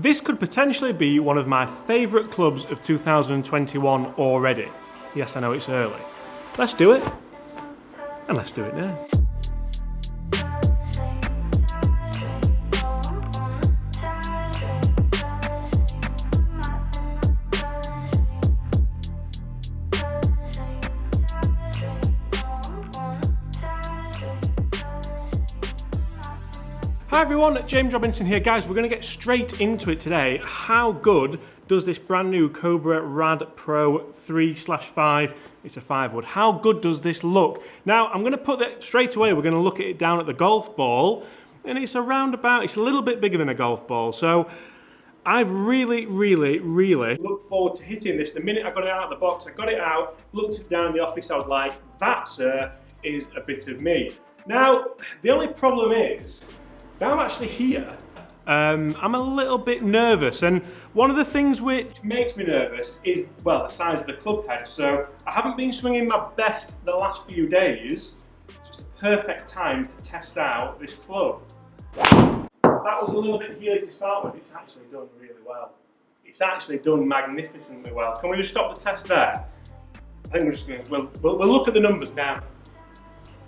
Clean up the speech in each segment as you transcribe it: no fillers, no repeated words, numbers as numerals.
This could potentially be one of my favourite clubs of 2021 already. Yes, I know it's early. Let's do it, and let's do it now. Hi everyone, James Robinson here. Guys, we're going to get straight into it today. How good does this brand new Cobra Rad Pro 3/5, it's a 5 wood, how good does this look? Now, I'm going to put that straight away, we're going to look at it down at the golf ball, and it's around about, it's a little bit bigger than a golf ball, so I've really looked forward to hitting this. The minute I got it out of the box, I got it out, looked it down in the office, I was like, that, sir, is a bit of me. Now, the only problem is, now I'm actually here, I'm a little bit nervous, and one of the things which makes me nervous is, well, the size of the club head. So I haven't been swinging my best the last few days. It's just a perfect time to test out this club. That was a little bit heely to start with. It's actually done really well. It's actually done magnificently well. Can we just stop the test there? I think we're just going to, we'll look at the numbers now.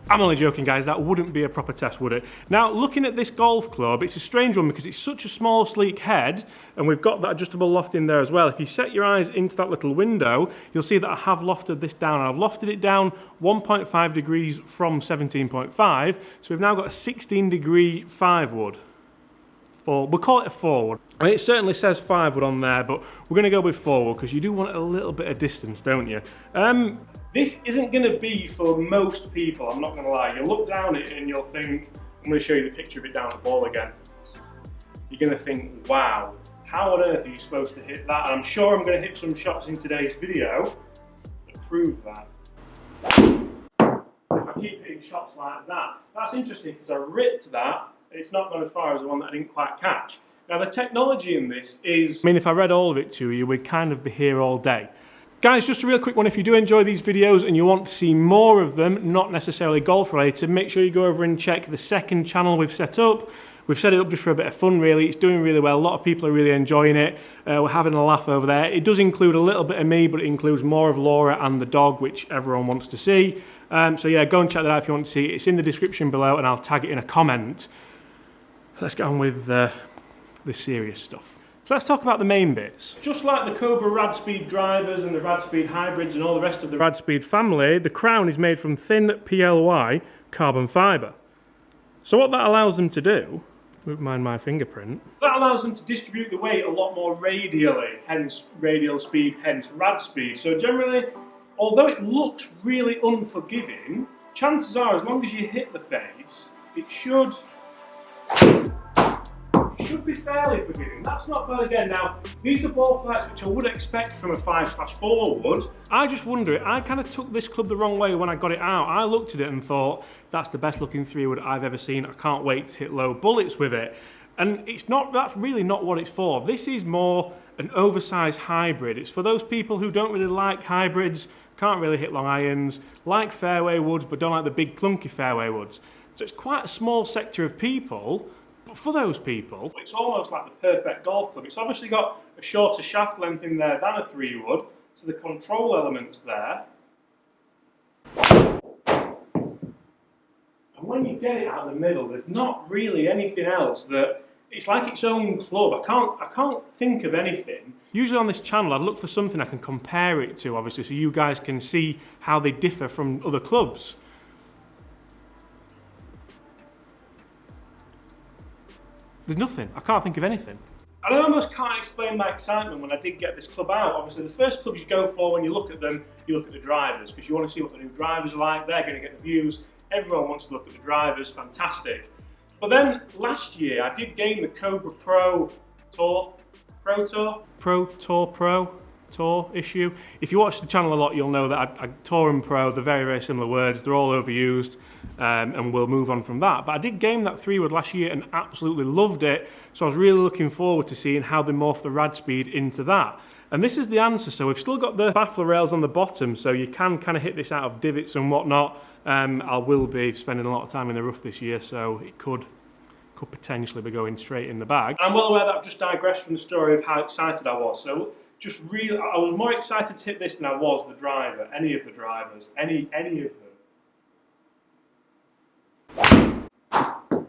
I'm only joking, guys, that wouldn't be a proper test, would it? Now, looking at this golf club, it's a strange one because it's such a small, sleek head, and we've got that adjustable loft in there as well. If you set your eyes into that little window, you'll see that I have lofted this down. I've lofted it down 1.5 degrees from 17.5, so we've now got a 16-degree 5 wood. We'll call it a 4 wood. I mean, it certainly says 5 wood on there, but we're going to go with 4 wood because you do want a little bit of distance, don't you? This isn't going to be for most people, I'm not going to lie. You'll look down at it and you'll think, I'm going to show you the picture of it down the ball again. You're going to think, wow, how on earth are you supposed to hit that? And I'm sure I'm going to hit some shots in today's video to prove that. If I keep hitting shots like that, that's interesting because I ripped that. It's not gone as far as the one that I didn't quite catch. Now the technology in this is, I mean, if I read all of it to you, we'd kind of be here all day. Guys, just a real quick one, if you do enjoy these videos and you want to see more of them, not necessarily golf related, make sure you go over and check the second channel we've set up. We've set it up just for a bit of fun, really. It's doing really well. A lot of people are really enjoying it. We're having a laugh over there. It does include a little bit of me, but it includes more of Laura and the dog, which everyone wants to see. So yeah, go and check that out if you want to see it. It's in the description below and I'll tag it in a comment. Let's get on with the serious stuff. So let's talk about the main bits. Just like the Cobra RADSPEED Drivers and the RADSPEED Hybrids and all the rest of the RADSPEED family, the crown is made from thin PLY carbon fibre. So what that allows them to do, don't mind my fingerprint, that allows them to distribute the weight a lot more radially, hence radial speed, hence rad speed. So generally, although it looks really unforgiving, chances are as long as you hit the face, it should be fairly forgiving. That's not bad again. Now, these are ball flights which I would expect from a 5/4 wood. I just wonder, I kind of took this club the wrong way when I got it out. I looked at it and thought, that's the best looking 3 wood I've ever seen. I can't wait to hit low bullets with it. And it's not, that's really not what it's for. This is more an oversized hybrid. It's for those people who don't really like hybrids, can't really hit long irons, like fairway woods, but don't like the big clunky fairway woods. So it's quite a small sector of people. But for those people, it's almost like the perfect golf club. It's obviously got a shorter shaft length in there than a 3 wood, so the control element's there. And when you get it out of the middle, there's not really anything else that, it's like its own club. I can't think of anything. Usually on this channel, I'd look for something I can compare it to, obviously, so you guys can see how they differ from other clubs. There's nothing. I can't think of anything. And I almost can't explain my excitement when I did get this club out. Obviously, the first clubs you go for when you look at them, you look at the drivers, because you want to see what the new drivers are like. They're going to get the views. Everyone wants to look at the drivers. Fantastic. But then last year, I did gain the Cobra Pro Tour issue. If you watch the channel a lot, you'll know that I Tour and Pro, they're very, very similar words. They're all overused. And we'll move on from that. But I did game that 3 wood last year and absolutely loved it, so I was really looking forward to seeing how they morph the RADSPEED into that. And this is the answer. So we've still got the baffler rails on the bottom, so you can kind of hit this out of divots and whatnot. I will be spending a lot of time in the rough this year, so it could could potentially be going straight in the bag. I'm well aware that I've just digressed from the story of how excited I was. So just really, I was more excited to hit this than I was the driver, any of the drivers, any of them.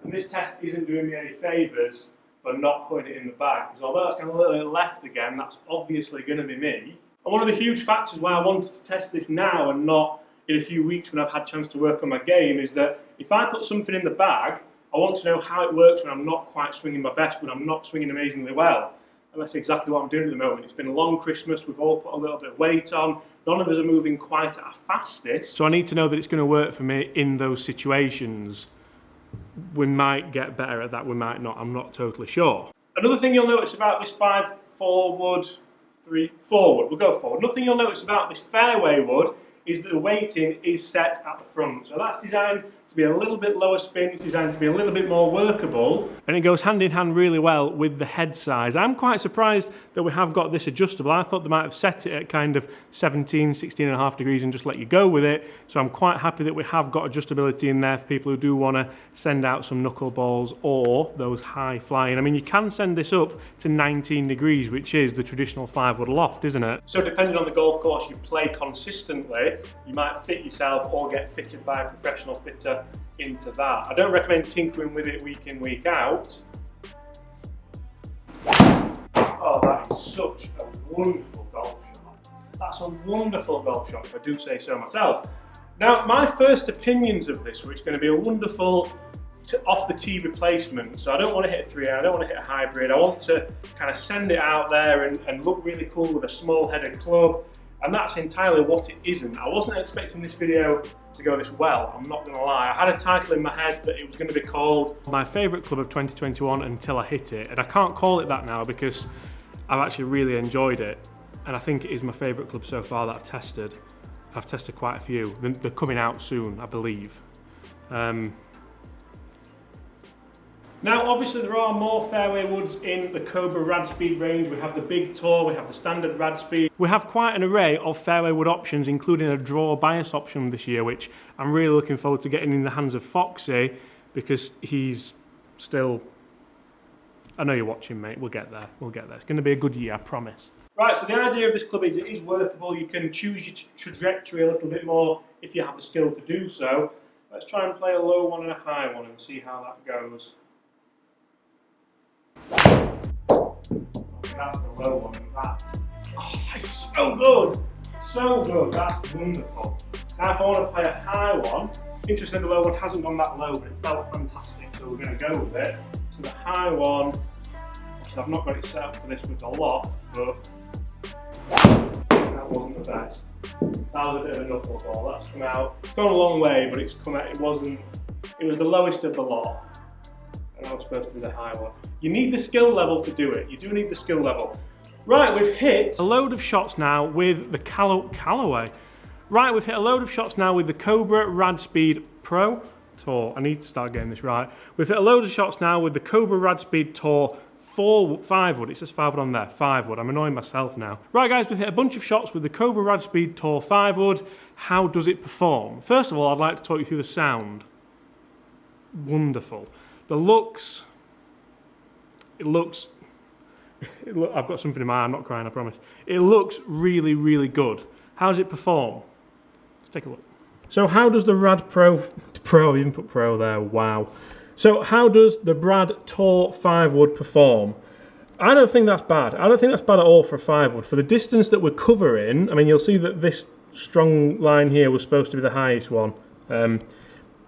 And this test isn't doing me any favours for not putting it in the bag, because although it's kind of a little bit left again, that's obviously going to be me. And one of the huge factors why I wanted to test this now and not in a few weeks when I've had a chance to work on my game is that if I put something in the bag, I want to know how it works when I'm not quite swinging my best, when I'm not swinging amazingly well. And that's exactly what I'm doing at the moment. It's been a long Christmas, we've all put a little bit of weight on, none of us are moving quite at our fastest. So I need to know that it's going to work for me in those situations. We might get better at that, we might not, I'm not totally sure. Another thing you'll notice about this 5 forward, 3 forward, we'll go forward. Another thing you'll notice about this fairway wood is that the weighting is set at the front. So that's designed to be a little bit lower spin, it's designed to be a little bit more workable. And it goes hand in hand really well with the head size. I'm quite surprised that we have got this adjustable. I thought they might have set it at kind of 17, 16.5 degrees and just let you go with it. So I'm quite happy that we have got adjustability in there for people who do want to send out some knuckleballs or those high flying. I mean, you can send this up to 19 degrees, which is the traditional 5-wood loft, isn't it? So depending on the golf course you play consistently, you might fit yourself or get fitted by a professional fitter into that. I don't recommend tinkering with it week in, week out. Oh, that is such a wonderful golf shot. That's a wonderful golf shot, if I do say so myself. Now, my first opinions of this were it's going to be a wonderful off the tee replacement. So I don't want to hit a 3-iron, I don't want to hit a hybrid. I want to kind of send it out there and look really cool with a small headed club. And that's entirely what it isn't. I wasn't expecting this video to go this well, I'm not going to lie. I had a title in my head that it was going to be called My Favourite Club of 2021 Until I Hit It. And I can't call it that now because I've actually really enjoyed it. And I think it is my favourite club so far that I've tested. I've tested quite a few. They're coming out soon, I believe. Now, obviously, there are more fairway woods in the Cobra RADSPEED range. We have the Big Tour, we have the standard RADSPEED. We have quite an array of fairway wood options, including a draw bias option this year, which I'm really looking forward to getting in the hands of Foxy, because he's still... I know you're watching, mate. We'll get there. We'll get there. It's going to be a good year, I promise. Right, so the idea of this club is it is workable. You can choose your trajectory a little bit more if you have the skill to do so. Let's try and play a low one and a high one and see how that goes. That's the low one, that. Oh, that's so good! So good, that's wonderful. Now if I want to play a high one, interestingly the low one hasn't gone that low, but it felt fantastic, so we're going to go with it. So the high one, obviously I've not got it set up for this with the loft, but that wasn't the best. That was a bit of a knuckleball, that's come out. It's gone a long way, but it's come out, it was the lowest of the lot. And that was supposed to be the high one. You need the skill level to do it. You do need the skill level. Right, we've hit a load of shots now with the Callaway. Right, we've hit a load of shots now with the Cobra RADSPEED Pro Tour. I need to start getting this right. We've hit a load of shots now with the Cobra RADSPEED Tour 5-wood. It says 5-wood on there, 5-wood. I'm annoying myself now. Right guys, we've hit a bunch of shots with the Cobra RADSPEED Tour 5-wood. How does it perform? First of all, I'd like to talk you through the sound. Wonderful. The looks... I've got something in my eye, I'm not crying, I promise. It looks really, really good. How does it perform? Let's take a look. So how does the Rad Pro, I even put Pro there, wow. So how does the Rad Tour 5-wood perform? I don't think that's bad. I don't think that's bad at all for a 5-wood. For the distance that we're covering, I mean, you'll see that this strong line here was supposed to be the highest one.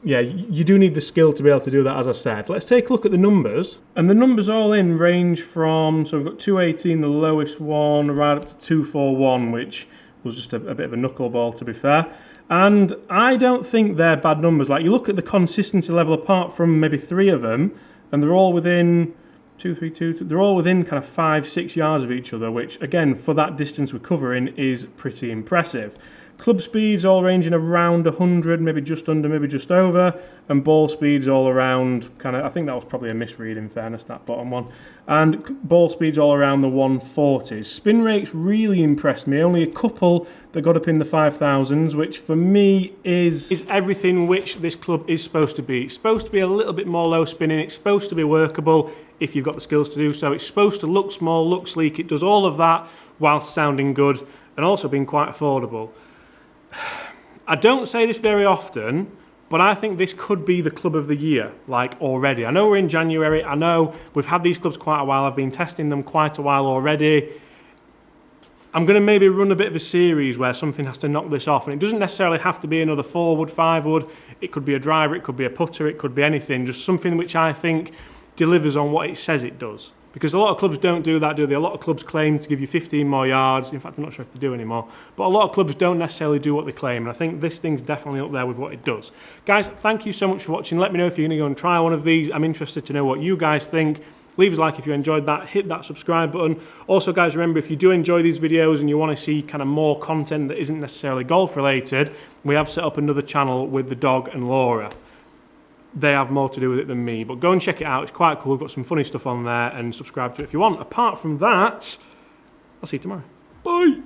Yeah, you do need the skill to be able to do that, as I said. Let's take a look at the numbers. And the numbers all in range from, so we've got 218, the lowest one, right up to 241, which was just a bit of a knuckleball, to be fair. And I don't think they're bad numbers. Like, you look at the consistency level apart from maybe 3 of them, and they're all within 2, 3, 2, they're all within kind of 5, 6 yards of each other, which, again, for that distance we're covering is pretty impressive. Club speeds all ranging around 100, maybe just under, maybe just over, and ball speeds all around kind of, I think that was probably a misread in fairness, that bottom one, and ball speeds all around the 140s. Spin rates really impressed me, only a couple that got up in the 5,000s, which for me is everything which this club is supposed to be. It's supposed to be a little bit more low spinning, it's supposed to be workable if you've got the skills to do so, it's supposed to look small, look sleek, it does all of that whilst sounding good and also being quite affordable. I don't say this very often, but I think this could be the club of the year, like already. I know we're in January, I know we've had these clubs quite a while, I've been testing them quite a while already. I'm going to maybe run a bit of a series where something has to knock this off, and it doesn't necessarily have to be another 4-wood, 5-wood, it could be a driver, it could be a putter, it could be anything, just something which I think delivers on what it says it does. Because a lot of clubs don't do that, do they? A lot of clubs claim to give you 15 more yards. In fact, I'm not sure if they do anymore. But a lot of clubs don't necessarily do what they claim. And I think this thing's definitely up there with what it does. Guys, thank you so much for watching. Let me know if you're going to go and try one of these. I'm interested to know what you guys think. Leave us a like if you enjoyed that. Hit that subscribe button. Also, guys, remember, if you do enjoy these videos and you want to see kind of more content that isn't necessarily golf related, we have set up another channel with the dog and Laura. They have more to do with it than me, but go and check it out. It's quite cool. We've got some funny stuff on there, and subscribe to it if you want. Apart from that, I'll see you tomorrow. Bye.